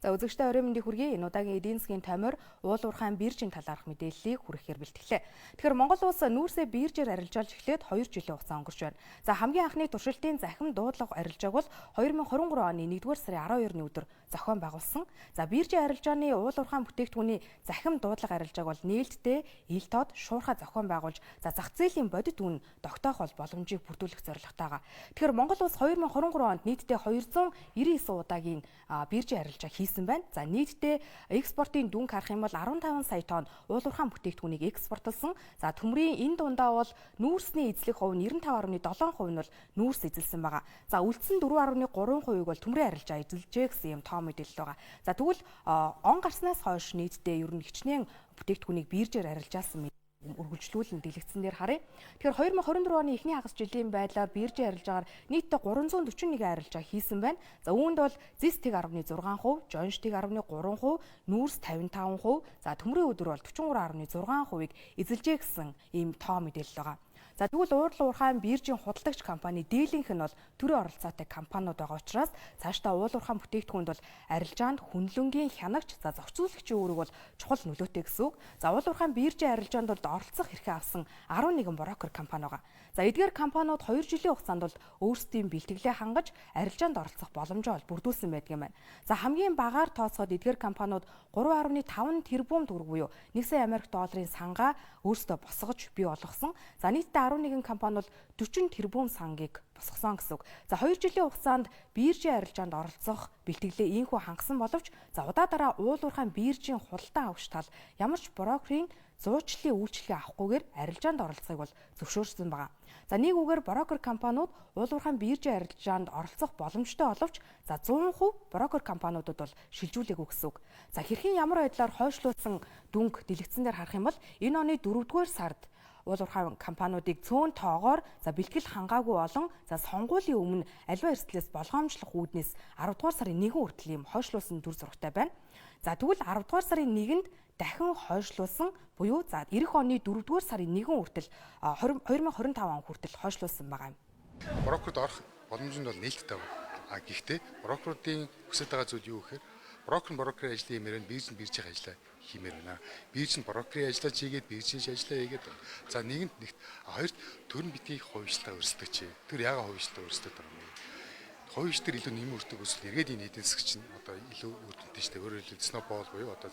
За үзэгчтэй орой мэндийг хүргэе. Энэ удаагийн эдийн засгийн томьёор уул уурхайн биржийн талаарх мэдээллийг хүргэхээр бэлтгэлээ. Тэгэхээр Монгол улс нүүрсээ биржээр арилжаалж эхлээд 2 жилийн хугацаа өнгөрч байна. За хамгийн анхны туршилтын захим дуудлага арилжааг бол 2023 оны 1-р сарын 12-ны өдөр зохион байгуулсан. За биржийн арилжааны уул уурхайн бүтээгдэхүүний захим дуудлага арилжааг бол нээлттэй ил тод шуурхай зохион байгуулж зах зээлийн бодит үн тогтоох боломжийг бүрдүүлэх зорилготойгоо. Тэгэхээр Монгол улс 2023 онд нийтдээ 299 удаагийн биржийн арилжаа хийсэн байна. За нийтдээ экспортын дүнг харах юм бол 15 сая тонн уул уурхайн бүтээгдэхүүнийг экспортлсон. За төмрийн энэ дундаа бол нүүрсний эзлэх хувь нь 95.7% нь бол нүүрс эзэлсэн байгаа. За үлдсэн 4.3%-ийг бол төмрийн арилжаа эзэлжээ гэсэн юм тоо мэдээлэл байгаа. За тэгвэл он гарснаас хойш нийтдээ ер нь хичнээн бүтээгдэхүүнийг биржээр арилжаалсан үргэлжлүүлэн дэлгэцэн дээр харъя. Тэгэхээр 2024 оны эхний хагас жилийн байдлаар биржийн арилжаагаар нийтдээ 341 арилжаа хийсэн байна. За үүнд бол зис тэг 10.6%, жонш тэг 10.3%, нүүрс 55%, за төмрийн өдөр бол 43.6%-ийг эзэлжээ гэсэн ийм тоо мэдээлэл байгаа. За тэгвэл уурлан уурхайн биржийн худалдагч компани дийлийнх нь бол төрийн оролцоотой компаниуд байгаа учраас цаашдаа уул уурхайн бүтээгдэхүүнд бол арилжаанд хүнлэнгийн хянагч за зохицуулагчийн үүрэг бол чухал нөлөөтэй гэсэн үг. За уул уурхайн биржийн арилжаанд бол оролцох эрхээ авсан 11 брокер компани байгаа. За эдгээр компаниуд 2 жилийн хугацаанд бол өөрсдийн бэлтгэлээ хангаж арилжаанд оролцох боломжоо бүрдүүлсэн байдаг юм байна. За хамгийн багаар тооцоход эдгээр компаниуд 3.5 тэрбум төгрөг буюу 1 сая Америк долларын сангаа өөрсдөө босгож бий болгосон. За нийтдээ 11 компани бол 40 тэрбум сангийг босгосон гэсэн үг. За 2 жилийн хугацаанд биржийн арилжаанд оролцох бэлтгэлээ ийхүү хангасан боловч за удаа дараа уул уурхайн биржийн худалдан авагч тал ямар ч брокерийн зуучлалын үйлчлэгээ авахгүйгээр арилжаанд оролцохыг бол зөвшөөрсөн байна. За нэг үгээр брокер компаниуд уул уурхайн биржийн арилжаанд оролцох боломжтой боловч за 100% брокер компаниудад бол шилжүүлээгүй гэсэн үг. За хэрхэн ямар байдлаар хойшлуулсан дүнг дэлгэцэн дээр харах юм бол энэ оны 4-р сард уул уурхайн компаниудыг цөөн тоогоор за бэлтгэл хангаагүй болон за сонгуулийн өмнө аливаа эрсдлээс болгоомжлох үүднээс 10-р сарын 1 хүртэл ийм хойшлуулсан дүр зурагтай байна. За тэгвэл 10-р сарын 1-нд дахин хойшлуулсан буюу за эх оны 4-р сарын 1 хүртэл 2025 он хүртэл хойшлуулсан байгаа юм. Брокерд орох боломж нь бол нээлттэй байна. Гэхдээ брокеруудын хүсэж байгаа зүйл юу гэхээр брокерийн ажлын хэмээр нь биржийн ажлаа хиймээр байна. Бирж нь брокерийн ажлаа хийгээд биржийн ажлаа хийгээд за нэгт хоёрт төрн битгий хувьчлаа өрсөлдөж. Тэр яагаад хувьчлаа өрсөлдөж байгаа юм бэ? Хувьч төр илүү нэмэр өртөг өсөл эргээд энэ эдийн засаг чинь одоо илүү өртөнтэй шүү дээ. Өөрөөр хэлбэл snowball буюу одоо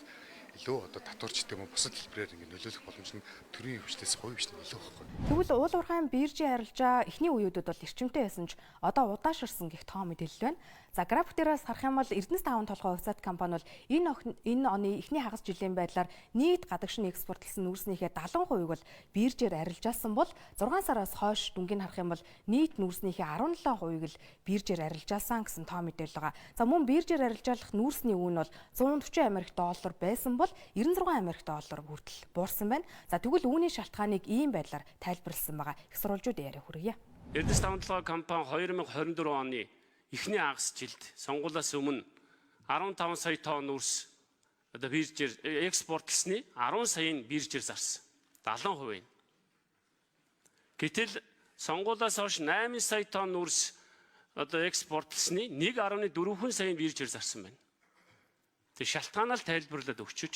илүү татварч гэдэг юм бусад хэлбэрээр ингэ нөлөөлөх боломж нь төрийн хүчнээс хувьч нь илүү байхгүй. Тэгвэл уул уурхайн биржийн арилжаа эхний үеүүдэд бол эрчимтэй байсан ч одоо удаашрсан гэх тоо мэдээлэл байна. За график дээрээс харах юм бол Эрдэнэс таван толгой хувьцаат компани бол энэ оны эхний хагас жилийн байдлаар нийт гадагшин экспортлсон нүүрснийхээ 70%-ийг бол биржээр арилжаасан бол 6 сараас хойш дүнгийг харах юм бол нийт нүүрснийхээ 17%-ийг л биржээр арилжаасан гэсэн тоо мэдээлэл байгаа. За мөн биржээр арилжаалах нүүрсний үн бол 140 Америк доллар байсан бол 96 Америк доллар хүртэл буурсан байна. За тэгвэл үүний шалтгааныг ийм байдлаар тайлбарласан байгаа. Их сурвалжууд яриа хүргье. Эрдэнэс таван толгой компани 2024 оны эхний хагас жилд сонгуулиас өмнө 15 сая тонн нүүрс одоо биржээр экспортлсны 10 саяын биржээр зарсан. 70%. Гэтэл сонгуулиас хойш 8 сая тонн нүүрс одоо экспортлсны 1.4 саяын биржээр зарсан байна. Тэг шалтгаанаа тайлбарлаад өгчөж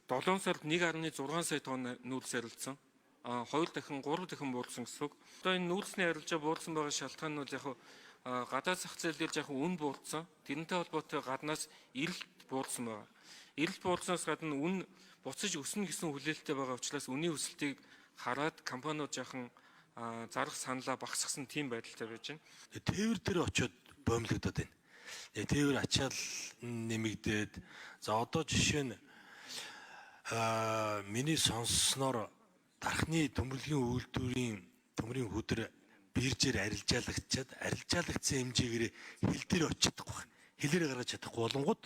7 сард 1.6 сая тонн нүүрс арилжсан. 2 дахин 3 дахин буурсан гэсэн үг. Одоо энэ нүүрсний арилжаа буурсан байгаа шалтгаан нь бол яг гадаад зах зээл дээр яг үн буурсан. Тэрнтэй холбоотой гаднаас эрэлт буурсан байна. Эрэлт буурсанаас гадна үн буцаж өснө гэсэн хүлээлттэй байгаа учраас үнийн өсөлтийг хараад компаниуд яхан зарах саналаа багасгасан тийм байдалтай байж байна. Тээвэр дээр очиод боомлогдоод байна. Тээвэр ачаал нэмэгдээд за одоо жишээ нь миний сонссноор дархны төмөрлөгийн үйлдвэрийн төмрийн хөдөр биржээр арилжаалагдсан хэмжээгээр хил дээр очиж чадахгүй. Хилээр гаргаж чадахгүй болонгууд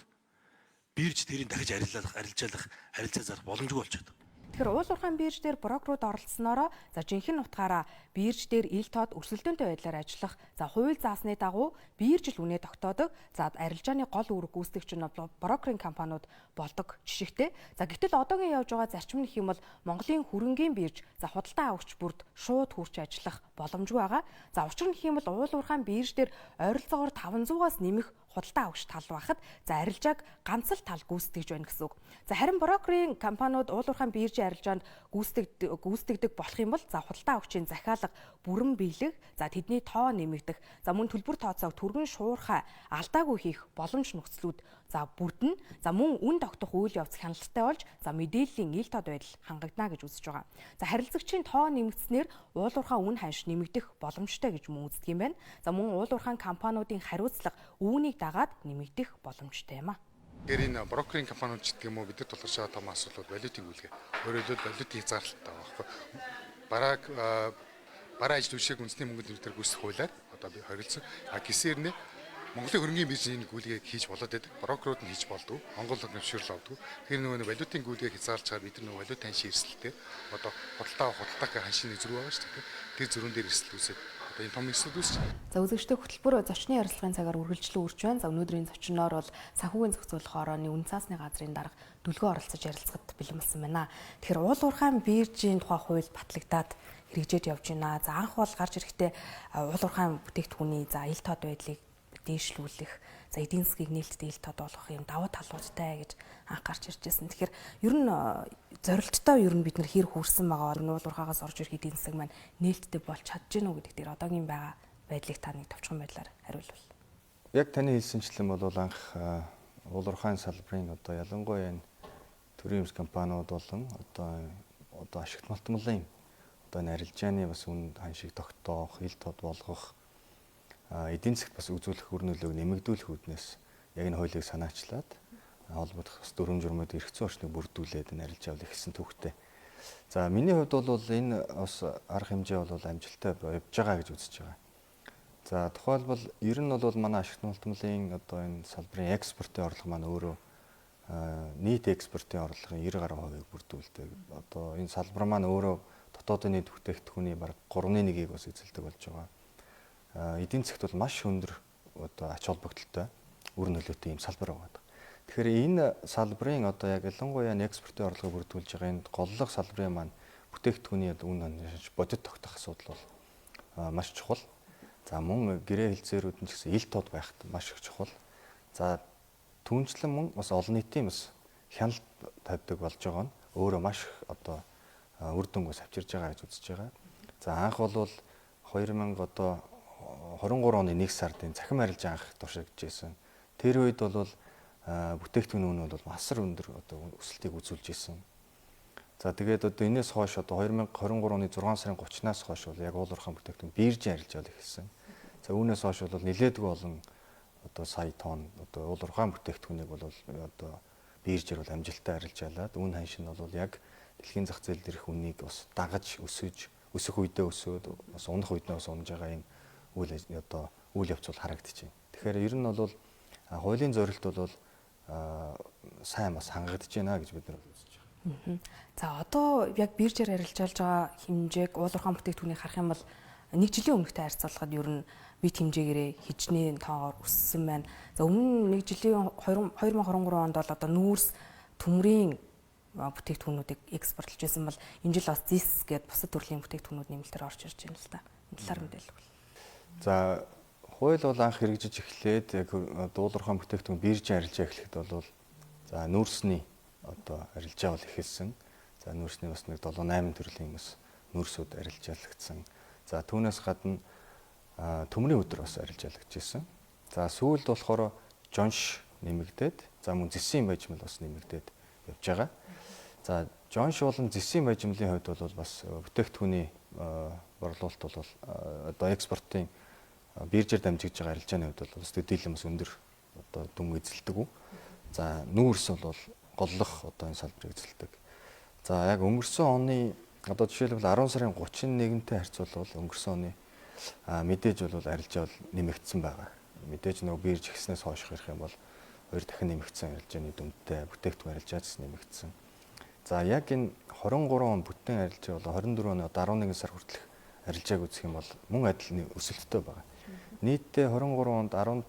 бирж тэрийг дахиж арилжаа зарах боломжгүй болчиход. Тэгэхээр уул уурхайн бирж дээр брокерууд оролцсноороо за жинхэнэ утгаараа бирж дээр ил тод өрсөлдөөнтэй байдлаар ажиллах за хууль заасны дагуу бирж л үнэ тогтоодог за арилжааны гол үүрэг гүйцэтгэгч нь брокерийн компаниуд болдог жишгтэй. За гэтэл одоогийн явж байгаа зарчим нь гэх юм бол Монголын хөрөнгийн бирж за худалдан авагч бүрд шууд хүрч ажиллах боломжгүй байгаа. За учир нь гэх юм бол уул уурхайн бирж дээр ойролцоогоор 500-аас нэмэх худалдаа авагч тал байхад за арилжааг ганц л тал гүйцэтгэж байна гэсэн үг. За харин брокерийн компаниуд уулуурхайн биржийн арилжаанд гүйцэтгэдэг болох юм бол за худалдаа авагчийн захиалга бүрэн биелэх, за тэдний тоо нэмэгдэх, за мөн төлбөр тооцоог түргэн шуурхай алдаагүй хийх боломж нөхцлүүд за бүрдэн, за мөн үн тогтох үйл явц хяналттай болж за мэдээллийн ил тод байдал хангагдана гэж үзэж байгаа. За харилцагчийн тоо нэмэгдснээр уулуурхай үн ханш нэмэгдэх боломжтой гэж мөн үздэг юм байна. За мөн уулуурхайн компаниудын хариуцлага үүнийг дагаад нэмэгдэх боломжтой юм а. Тэгэхээр энэ брокерийн компаниуд ч гэдэг юм уу бидэд тулгарч байгаа том асуудал валютын гүйлгээ. Өөрөөр хэлбэл валютын хязгаарлалттай байгаа байхгүй. Бараа ажил үйлчилгээг үндэсний мөнгөнд нэмэгдэх гүйцэтгэх хуулиар одоо би хоригдсон. Гисээр нэ Монголын хөрөнгөний биржийн гүйлгээг хийж болоод байдаг. Брокерууд нь хийж болдог. Монгол зөвшөөрөл авдаг. Тэгэхээр нөгөө валютын гүйлгээг хязгаарлаж байгаа бид нар нөгөө валют ханшийн эрсдэлтэй одоо худалдаа ханшийн зэрэг байгаа шүү дээ. Тэр зөрүүн дээр эрсдэл үүсээд одоо энэ том эрсдэл үүсэж байна. За үзэгчдээ хөтөлбөр зочны ярилцлагын цагаар үргэлжлэн үрж байна. За өнөөдрийн зочноор бол санхүүгийн зохицуулах хорооны үнэ цаасны газрын дарга дүлгөө оролцож ярилцахад бэлэн болсон байна. Тэгэхээр уулуурхайн биржийн тухай хууль батлагдаад хэрэгжээд явж байна. За анх бол гарч ирэхдээ уулуурхайн бүтээгдэхүүний за ил тод байдлыг дээшлүүлэх, за эдийн засгийг нээлттэй ил тод болгох юм давуу талуудтай гэж анх гарч ирж байсан. Тэгэхээр ер нь зорилттой ер нь бид нар хэр хүрсэн байгаа бол уулуурхаагаас орж ирэх эдийн засаг маань нээлттэй болж чадж гэнэ үү гэдэг дээр одоогийн байгаа байдлыг та нэг товчхон байдлаар хариулвал. Яг таны хэлсэнчлэн бол анх уулуурхайн салбарын одоо ялангуяа энэ төрийн эмс компаниуд болон одоо ашигт малтмалын одоо энэ арилжааны бас үн ханшийг тогтоох, ил тод болгох эдийн засгт бас үзүүлэх үр нөлөөг нэмэгдүүлэх үүднээс яг энэ хуулийг санаачлаад холбогдох бас дүрм журмууд эргэцэн орчныг бүрдүүлээд энэ арилжаа эхэлсэн төвхтэй. За миний хувьд бол энэ бас арга хэмжээ бол амжилттай явж байгаа гэж үзэж байгаа. За тухайлбал ер нь бол манай ашигт малтмалын одоо энэ салбарын экспортын орлого маань өөрөө нийт экспортын орлогын 90% бүрдүүлдэг. Одоо энэ салбар маань өөрөө дотоодын нийт бүтээгдэхүүний бараг 3/1-ийг бас эзэлдэг болж байгаа. Эдийн засгт бол маш өндөр одоо ач холбогдолтой үр нөлөөтэй юм салбар байгаа. Тэгэхээр энэ салбарын одоо яг ялангуяа экспортын орлогыг бүрдүүлж байгаа энэ голлох салбарын маань бүтээгдэхүүний үн ханш бодит тогтох асуудал бол маш чухал. За мөн гэрээ хэлцээрүүд нь ч гэсэн ил тод байхад маш их чухал. За түүнчлэн мөн бас олон нийтийн бас хяналт тавьдаг болж байгаа нь өөрөө маш их одоо үр дүнгээс авчирж байгаа гэж үзэж байгаа. За анх бол 2023 оны 1 сард энэ цахим арилжаа анх туршигдж байсан. Тэр үед бол бүтээгдэхүүний үн бол масар өндөр одоо өсөлтийг үзүүлж ирсэн. За тэгээд одоо энэс хойш одоо 2023 оны 6 сарын 30-наас хойш бол яг уулуурхайн бүтээгдэхүүн биржийн арилжаал эхэлсэн. За үүнээс хойш бол нэлээдгүй болон одоо сая тонн одоо уулуурхайн бүтээгдэхүүнийг бол одоо биржээр бол амжилттай арилжаалаад үн ханш нь бол яг дэлхийн зах зээл дээрх үнийг бас дагаж өсөх үедээ өсөөд бас унах үедээ бас унаж байгаа юм үйл явц бол харагдаж байна. Тэгэхээр ер нь бол хуулийн зорилт бол сайн бас хангагдаж байна гэж бид нар үзэж байгаа. За одоо яг биржээр арилжаалж байгаа хэмжээг уулуурхайн бүтээгдэхүүнийг харах юм бол 1 жилийн өмнөхтэй харьцуулахад ер нь бит хэмжээгээрээ хижнээн тоогоор өссөн байна. За өмнө 1 жилийн 2023 онд бол одоо нүүрс төмрийн бүтээгдэхүүнүүдийг экспортлж байсан бол энэ жил бас ЗИС гэдэг бусад төрлийн бүтээгдэхүүнүүд нэмэлтээр орж ирж байна л та. Энэ талаар мэдээлэл. За хууль бол анх хэрэгжиж эхлээд яг уулуурхайн бүтээгдэхүүн биржийн арилжаа эхлэхэд бол за нүүрсний одоо арилжаа бол эхэлсэн. За нүүрсний бас нэг 7-8 төрлийн бас нүүрсүүд арилжаалагдсан. За түүнээс гадна төмрийн өдөр бас арилжаалагдчихсэн. За сүүлд болохоор жонш нэмэгдээд за мөн зэсийн бажимал бас нэмэгдээд явж байгаа. За жонш болон зэсийн бажимлын хувьд бол бас бүтээгдэхүүний борлуулалт бол одоо экспортын биржээр дамжиж байгаа арилжааны хувьд бол дийлэн бас өндөр одоо дүн эзэлдэг. За нүүрс бол голлох одоо энэ салбарыг эзэлдэг. За яг өнгөрсөн оны одоо жишээлбэл 10 сарын 31-тэй харьцуулбал өнгөрсөн оны мэдээж бол арилжаа бол нэмэгдсэн байгаа. Мэдээж нөгөө бирж ихснээс хойш ирэх юм бол 2 дахин нэмэгдсэн арилжааны дүнтэй бүтээгдэхүүн арилжаач нэмэгдсэн. За яг энэ 23 он бүтэн арилжаа бол 24 оны 11 сар хүртэлх арилжааг үзэх юм бол мөн адил өсөлттэй байгаа. Нийтдээ 23 онд 15.9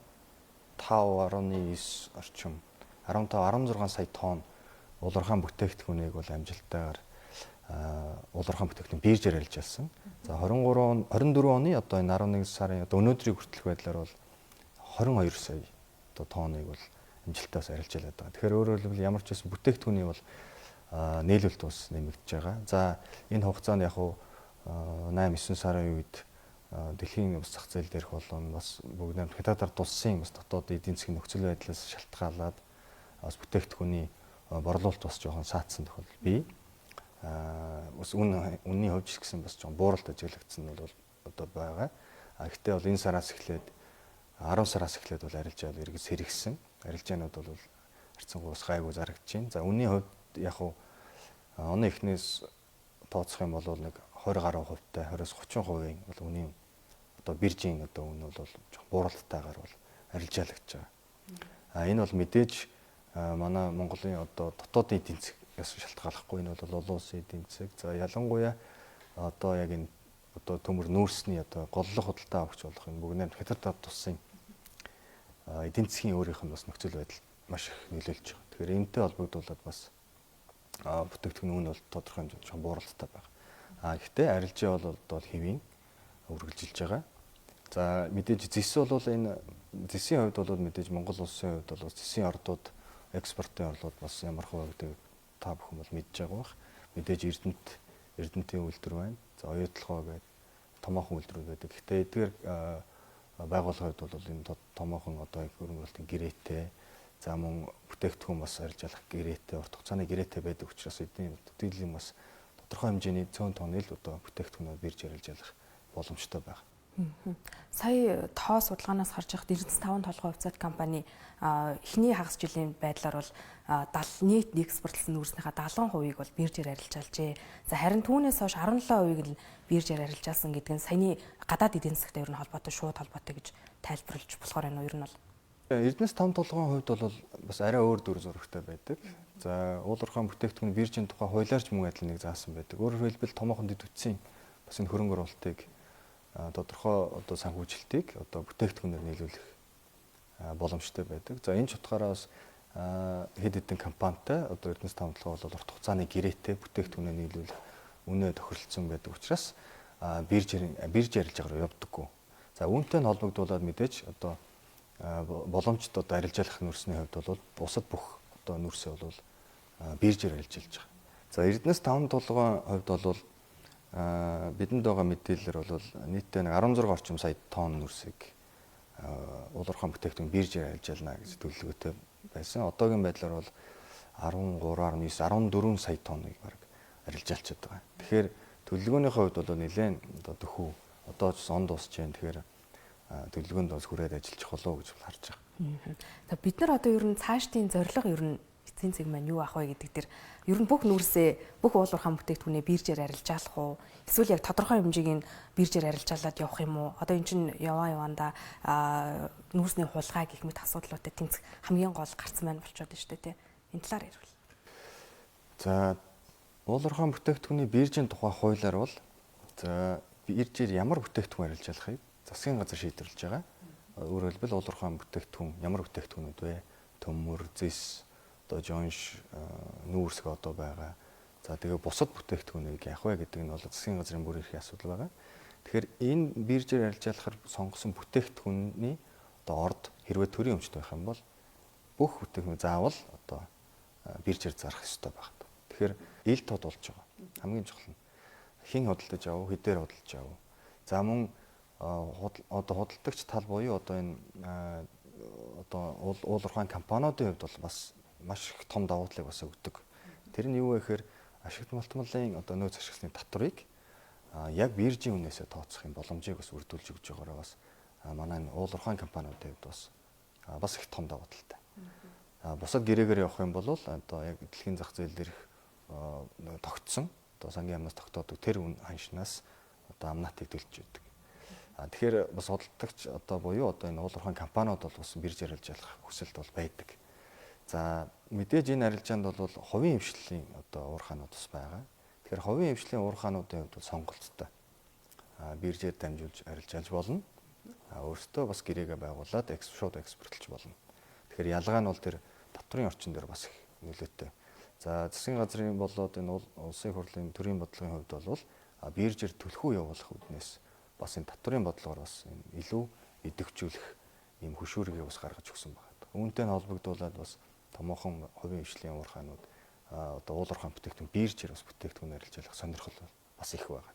орчим 15-16 сая тонн уулуурхайн бүтээгдэхүүнийг бол амжилттайгаар уулуурхайн бүтээгдэхүүн биржээр арилжаалсан. За 24 оны одоо энэ 11 сарын одоо өнөөдрийг хүртэлх байдлаар бол 22 сая одоо тооныг бол амжилтаас арилжаалаад байгаа. Тэгэхээр өөрөөр хэлбэл ямар ч байсан бүтээгдэхүүний бол нийлүүлэлт бас нэмэгдэж байгаа. За энэ хугацаанд яг уу 8-9 сарын үед дэлхийн бас зах зээл дээрх болон бас бүгд хятадаар тулсын бас дотоод эдийн засгийн нөхцөл байдлаас шалтгаалаад бас бүтээгдэхүүний борлуулалт бас жоохон саатсан тохиолдол бий. Бас үнийн хувьд ч гэсэн бас жоохон бууралт ажиглагдсан нь бол одоо байгаа. Гэхдээ бол энэ сараас эхлээд 10 сараас эхлээд бол арилжаал эргэж сэргсэн. Арилжаанууд бол харьцангуй бас гайгүй зарагдаж байна. За үнийн хувьд яг уу оны эхнээс тооцох юм бол нэг 20 гаруй хувьтай 20-30% бол үнийн одоо биржийн одоо үн бол жоохон бууралттайгаар бол арилжаалагч байгаа. Энэ бол мэдээж манай Монголын одоо дотоодын эдийн засгаас шалтгааллахгүй. Энэ бол олон улсын эдийн засаг. За ялангуяа одоо яг энэ одоо төмөр нүүрсний одоо голлох худалдаа авахч болох энэ бүгд хятадд тусын эдийн засгийн өөрийнх нь бас нөхцөл байдал маш их нөлөөлж байгаа. Тэгэхээр энэтэй холбогдуулаад бас бүтээгдэхүүн үн бол тодорхой хэмжээнд жоохон бууралтай байна. Гэхдээ арилжаа бол хэвийн үргэлжилж байгаа. За мэдээж зэс бол энэ зэсийн хувьд бол мэдээж Монгол улсын хувьд бол зэсийн ордууд экспортын орлууд бас ямар хувь гэдэг та бүхэн бол мэдж байгаа бах. Мэдээж Эрдэнэтийн үйлдвэр байна. За оюутлогоо гэдэг томоохон үйлдвэрүүд байдаг. Гэхдээ эдгээр байгууллагууд бол энэ томоохон одоо хөрөнгөлтийн гэрээтэй за мөн бүтээгдэхүүн бас арилжаалах гэрээтэй урт хугацааны гэрээтэй байдаг учраас эдний төдийлөн бас тодорхой хэмжээний цөөн тонны л одоо бүтээгдэхүүнүүд бирж арилжаалах боломжтой байна. Сая тоо судалгаанаас харж байхад 95 толгой хувьцаат компани эхний хагас жилийн байдлаар бол нийт экспортлсон нүүрснийхээ 70%-ийг бол биржээр арилжаалжээ. За харин түүнээс хойш 17%-ийг нь биржээр арилжаалсан гэдэг нь саяны гадаад эдийн засагтай ер нь холбоотой шууд холбоотой гэж тайлбарлаж болохоор байна уу ер нь бол. Эрдэнэс 5 толгойн хувьд бол бас арай өөр дүр зурагтай байдаг. За уул уурхайн бүтээгдэхүүн биржийн тухай хуулиарч мөн адил нэг заасан байдаг. Өөрөөр хэлбэл томоохон дэд үтсийн бас энэ хөрөнгө оруулалтыг тодорхой одоо санхүүжилтийг одоо бүтээгдэхүүнээр нийлүүлэх боломжтой байдаг. За энэ ч утгаараас хэд хэдэн компанитай одоо Эрдэнэс 5 толгой бол урт хугацааны гэрээтэй бүтээгдэхүүнээр нийлүүлэх үнэ тохиролцсон байдаг учраас бирж арилжаагаар явдаггүй. За үүнтэй нь холбогдуулаад мэдээж одоо боломжтой одоо арилжаалах нүүрсний хувьд бол бусад бүх одоо нүүрсээ бол биржээр арилжаалж байгаа. За Эрдэнэс 5 толгойн хувьд бол бидэнд байгаа мэдээлэлээр бол нийтдээ 16 орчим сая тонн нүүрсийг уул уурхайн бүтээгдэхүүн биржээр арилжаална гэж төлөвлөгөөтэй байсан. Одоогийн байдлаар бол 13.9 14 сая тонныг бараг арилжаалчихад байгаа. Тэгэхээр төлөвлөгөөнийхөө хувьд бол нэлээд одоо төхөв одоо ч он дуусч байна. Тэгэхээр төлөвлөгөөнд бас хүрээд ажиллах болов уу гэж харж байгаа. За бид нар одоо ер нь цаашдын зорилго ер нь эцсийн зэг маань юу ах вэ гэдэг дээр ер нь бүх нүүрсээ бүх уул уурхайн бүтээгдэхүүнээ биржээр арилжаалах уу? Эсвэл яг тодорхой хэмжээг нь биржээр арилжаалаад явах юм уу? Одоо эн чинь яванда нүүрсний хулгай гэх мэт асуудлуудад тэмцэх хамгийн гол гарцсан байна болчиход байна шүү дээ. Энэ талаар ярил. За уул уурхайн бүтээгдэхүүний биржийн тухай хуулиар бол за биржээр ямар бүтээгдэхүүн арилжаалахыг засгийн газар шийдвэрлэж байгаа. Өөрөөр хэлбэл уул уурхайн бүтээгдэхүүн ямар бүтээгдэхүүнүүд вэ? Төмөр, зэс, одоо жонш, нүүрсг одоо байгаа. За тэгээ бусад бүтээгдэхүүнийг яах вэ гэдэг нь бол засгийн газрын бүр их асуудал байгаа. Тэгэхээр энэ биржээр арилжаалахаар сонгосон бүтээгдэхүүний одоо орд хэрвээ төрийн өмчт байх юм бол бүх бүтээгдэхүүн заавал одоо биржээр зарах ёстой байна. Тэгэхээр ил тод болж байгаа. Хамгийн чухал нь хэн худалдаж авав, хэдээр худалдаж авав. За мөн одоо худалдагч тал буюу одоо энэ одоо уул уурхайн компаниудын хувьд бол бас маш их том давуу талыг бас өгдөг. Тэр нь юу вэ гэхээр ашигт малтмалын одоо нөөц ашигласны татварыг яг биржийн үнээсээ тооцох юм боломжийг бас үрдүүлж өгж байгаараа бас манай уул уурхайн компаниудын хувьд бас их том давуу талтай. Бусад гэрээгээр явах юм бол одоо яг дэлхийн зах зээл дээрх тогтсон одоо сангийн амнаас тогтоодог тэр үн ханшнаас одоо амнаатыг төлж өгдөг. Тэгэхээр бас худалдагч одоо буюу одоо энэ уул уурхайн компаниуд бол бас биржээр арилжаалах хүсэлт бол байдаг. За мэдээж энэ арилжаанд бол хувийн хвшлийн одоо уурхаанууд бас байгаа. Тэгэхээр хувийн хвшлийн уурхаануудын хувьд бол сонголттой. Биржээр дамжуулж арилжаалж болно. Өөртөө бас гэрээгээ байгуулад шууд экспортлж болно. Тэгэхээр ялгаа нь бол тэр татврын орчин дээр бас их нөлөөтэй. За засгийн газрын болоод энэ улсын хурлын төрийн бодлогын хувьд бол биржээр төлхөө явуулах үүднээс бас энэ татврын бодлогоор бас илүү идэвхжүүлэх ийм хөшүүргийг бас гаргаж өгсөн байна. Үүнтэй нь холбогдуулаад бас томоохон хувийн хвшлийн уурхаанууд одоо уул уурхайн бүтээгдэхүүн биржээр бас бүтээгдэхүүн арилжаалах сонирхол бас их байгаа.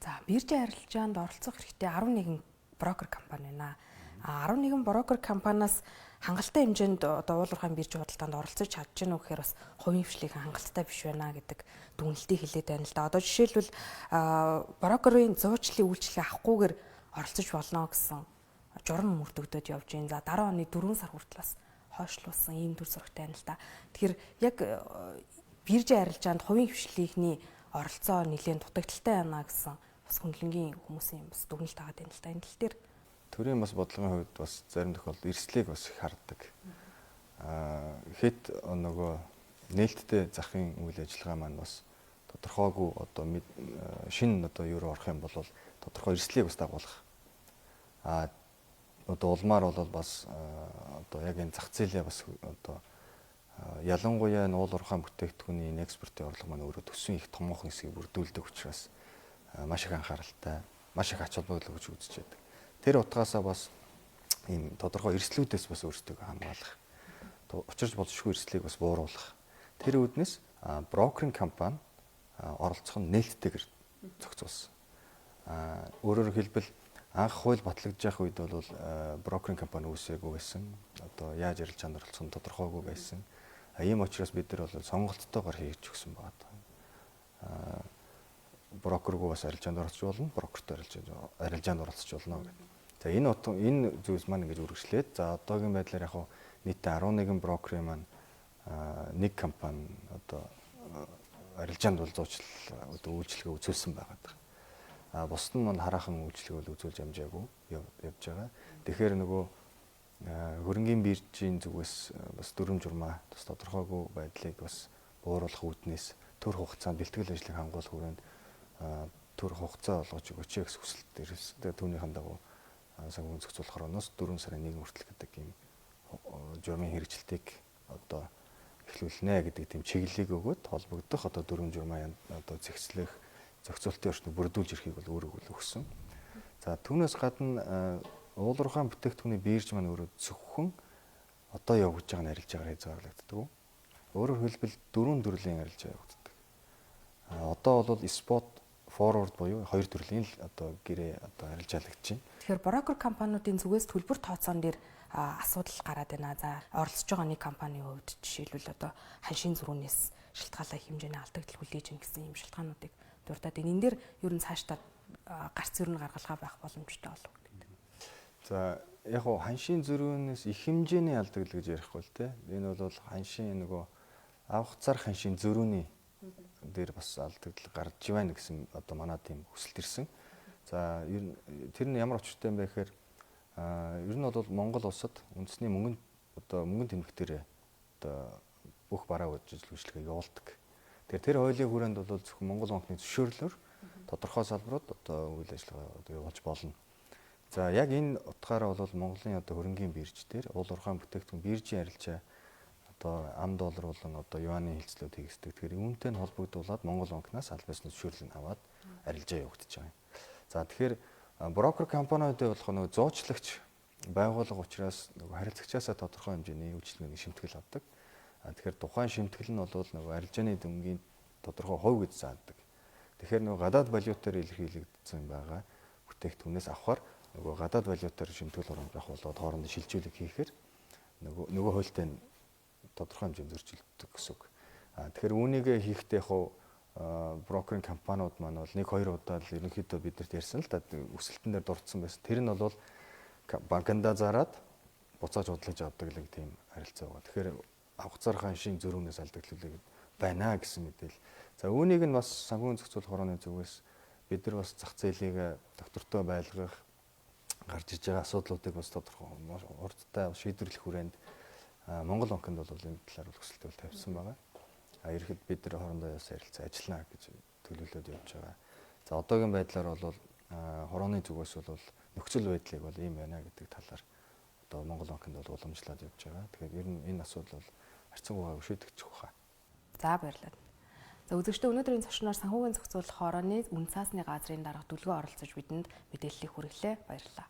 За биржийн арилжаанд оролцох хэрэгтэй 11 брокер компани байна. 11 брокер компаниас хангалттай хэмжээнд одоо уул уурхайн биржийн худалдаанд оролцож чадж гэнэ үү гэхээр бас хувийн хвшлийг хангалттай биш байна гэдэг дүгнэлтийг хэлээд байна л да. Одоо жишээлбэл брокерийн зуучлалын үйлчлэгээ авахгүйгээр оролцож болно гэсэн журам мөрдөгдөд явж байна. За дараа оны 4 сар хүртэл бас хойшлуулсан ийм төр зурагтай байна л да. Тэгэхээр яг биржийн арилжаанд хувийн хвшлийнхний оролцоо нэлээд дутагдaltaй байна гэсэн бас хөндлөнгийн хүмүүсийн бас дүгнэлт байгаа юм л да. Энэ тал дээр төрийн бас бодлогын хувьд бас зарим тохиолдолд эрслийг бас их харддаг. Хэд нөгөө нээлттэй захын үйл ажиллагаа маань бас тодорхойгүй одоо шинэ одоо юу орох юм бол тодорхой эрслийг бас дагуулах. Одоо улмаар бол бас одоо яг энэ зах зээлээ бас одоо ялангуяа нь уул уурхайн бүтээгдэхүүний экспортын орлого маань өөрөө төсвийн их томоохон хэсгийг бүрдүүлдэг учраас маш их анхааралтай, маш их ач холбогдол гэж үзэж байдаг. Тэр утгаасаа бас ийм тодорхой эрслүүдээс бас өөрсдөө хамгаалах, учирч болзошгүй эрслийг бас бууруулах. Тэр үүднээс брокеринг компани оролцох нь нээлттэйгээр зохицуулсан. Өөрөөр хэлбэл анх хууль батлагдж явах үед бол брокеринг компани үүсээгүй байсан. Одоо яаж арилжаанд оролцох нь тодорхойгүй байсан. Ийм учраас бид нар бол сонголттойгоор хийж өгсөн байна. Брокергүй бас арилжаанд оролцож болно, брокертой арилжаанд оролцож болно гэдэг. За энэ зүйлс маань ингэж үргэлжлээд за одоогийн байдлаар яг нийтдээ 11 брокерийн маань нэг компани одоо арилжаанд бол зуучлал одоо үйлчлэгээ үзүүлсэн байгаа. Бусд нь бол хараахан үйлчлэгээ бол үзүүлж амжаагүй явж байгаа. Тэгэхээр нөгөө хөрөнгийн биржийн зүгээс бас дүрм журмаа бас тодорхойгүй байдлыг бас бууруулах үүднээс төр хугацаанд бэлтгэл ажлыг хангуулах хүрээнд төр хугацаа олгож өгөөч гэсэн хүсэлт дээрээс түүнийхэн дагуу санхүүгийн зохицуулах орноос 4 сарын 1 хүртэл гэдэг ийм журмын хэрэгжилтийг одоо эхлүүлнэ гэдэг тийм чиглэлийг өгөөд холбогдох одоо дүрм журмаа одоо зэгцлэх зохицуултын орчныг бүрдүүлж ирэхийг бол өөрөө өгсөн. За түүнээс гадна уул уурхайн бүтээгдэхүүний бирж маань өөрөө зөвхөн одоо явагдаж байгаа нь арилжаагаар хязгаарлагддаг. Өөрөөр хэлбэл 4 төрлийн арилжаа явагддаг. Одоо бол спот форвард буюу 2 төрлийн л одоо гэрээ одоо арилжаалагдаж байна. Тэгэхээр брокер компаниудын зүгээс төлбөр тооцоон дээр асуудал гараад байна. За оролцож байгаа нэг компанийн хувьд жишээлбэл одоо ханшийн зөрүүнээс шалтгаалаа хэмжээний алдагдал хүлээж ийн гэсэн юм шалтгаануудыг дурдаад энэ дээр ер нь цаашдаа гарц зөрүүн гаргалгаа байх боломжтой болов гэдэг. За яг хуу ханшийн зөрүүнээс их хэмжээний алдагдал гэж ярихгүй л те. Энэ бол ханшийн нөгөө авах зарах ханшийн зөрүүний дээр бас алдагдал гарч байна гэсэн одоо манай тийм хүсэлт ирсэн. За тэр нь ямар очиртай юм бэ гэхээр ер нь бол Монгол улсад үндэсний мөнгөнд одоо мөнгөнд тэмдэгтээр одоо бүх бараа үйлчлэгээ явуулдаг. Тэр хуулийн хүрээнд бол зөвхөн Монгол банкны зөвшөөрлөөр тодорхой салбарууд одоо үйл ажиллагаа одоо явуулж болно. За яг энэ утгаараа бол Монголын одоо хөрөнгийн бирж дээр уул уурхайн бүтээгдэхүүн биржийн арилжаа одоо ам доллар болон одоо юаны хилцлүүд хийгддэг. Тэгэхээр үүнтэй нь холбогдуулаад Монгол банкнаас аль бисны зөвшөөрлийг аваад арилжаа явагдаж байгаа юм. За тэгэхээр брокер компаниудын болох нөгөө зуучлагч байгууллага учраас нөгөө харилцагчаасаа тодорхой хэмжээний үйлчлэгээний шимтгэл авдаг. Тэгэхээр тухайн шимтгэл нь бол нөгөө арилжааны дүнгийн тодорхой хувь гэж зааддаг. Тэгэхээр нөгөө гадаад валютаар илэрхийлэгдсэн байгаа бүтээгдэхүүнээс авахар нөгөө гадаад валютаар шимтгэл оруулах болоод хоорондоо шилжүүлэг хийхээр нөгөө хуультай нь тодорхой хэмжээнд зөрчилддөг гэсэн үг. Тэгэхээр үүнийг хийхдээ яг брокеринг компаниуд маань бол 1-2 удаа л ерөнхийдөө биднэрт ярьсан л да өсөлтөн дээр дурдсан байсан. Тэр нь бол банкндаа зараад буцааж худалдаж авдаг л тийм харилцаа байгаа. Тэгэхээр авах зарах ханшийн зөрүүнээс алдагдлыг байна гэсэн мэдээл. За үүнийг нь бас санхүүгийн зохицуулах хорооны зүгээс бид нар бас зах зээлийг доктортой байлгах гарч иж байгаа асуудлуудыг бас тодорхой урдтай шийдвэрлэх хүрээнд Монгол банкнд бол энэ талаар хүсэлтээ тавьсан байгаа. Ерхэд бид нар хоорондоо яс ярилцаа ажиллана гэж төлөвлөд явж байгаа. За одоогийн байдлаар бол хорооны зүгээс бол нөхцөл байдлыг бол ийм байна гэдэг талаар одоо Монгол банкнд бол уламжлаад явж байгаа. Тэгэхээр ер нь энэ асуудал бол харьцангуйгаа шийдэгдэх баха. За баярлалаа. За үзэгчдээ өнөөдрийн зочноор санхүүгийн зохицуулах хорооны үн цаасны газрын дарга дүлгөө оролцож бидэнд мэдээллийг хүргэлээ. Баярлалаа.